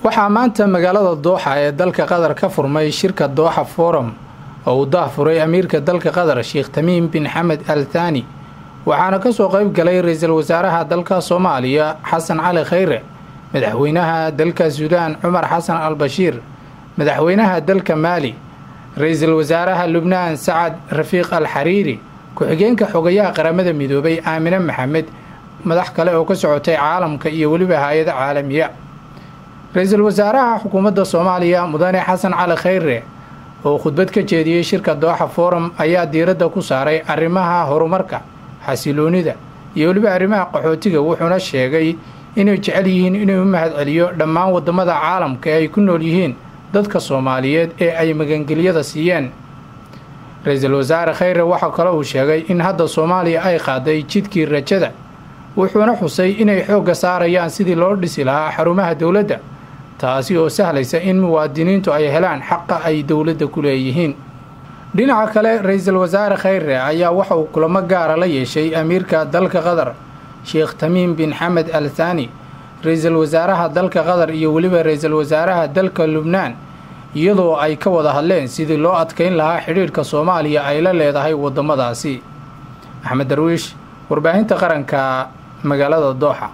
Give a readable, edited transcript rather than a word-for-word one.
waxaa maanta magaalada Dooxa ee dalka Qatar ka furmay shirka Dooxa Forum oo uu daafuray amiirka dalka Qatar Sheikh Tamim bin Hamad Al Thani waxaana ka soo qayb galay ra'iisul wasaaraha dalka Soomaaliya Xasan Cali Khayre, madaxweynaha dalka Suudaan Umar Xasan Al Bashir, madaxweynaha dalka Mali, ra'iisul wasaaraha Lubnaan Saad Rafiq Al Hariri, ku-xigeenka xogayaha qaramada midoobay Aamina Maxamed, madax kale oo ka socotay caalamka iyo waliba hay'adaha caalamiga. ra'iisul wasaaraha xukuumadda Soomaaliya Mudane Xasan Cali Khayre oo khudbad ka jeediyay shirka Dooxa Forum ayaa diiradda ku saaray arrimaha horumarka, xasiloonida iyo waliba arrimaha qaxootiga, wuxuuna sheegay inay jecel yihiin inuu mahadceliyo dhammaan wadamada caalamka ee ay ku nool yihiin dadka Soomaaliyeed ee ay magangelyada siiyeen. ra'iisul wasaare Khayre waxa kale uu sheegay in hadda Soomaaliya ay qaaday jidkii rajada, wuxuuna xusay inay xoogga saarayaan sidii loo dhisi lahaa xarumaha dawladda, taasi oo sahlaysa in muwaadiniintu ay helaan xaqa ay dawladda ku leeyihiin. dhinaca kale, ra'iisul wasaare Khayre ayaa waxa uu kulamo gaara la yeeshay amiirka dalka Qatar Sheikh Tamim bin Hamad Al Thani, ra'iisul wasaaraha dalka Qatar iyo waliba ra'iisul wasaaraha dalka Lubnaan, iyadoo ay ka wada hadleen sidii loo adkeyn lahaa xiriirka Soomaaliya ay la leedahay wadamadaasi. Axmed Darwiish, warbaahinta qaranka, magaalada Dooxa.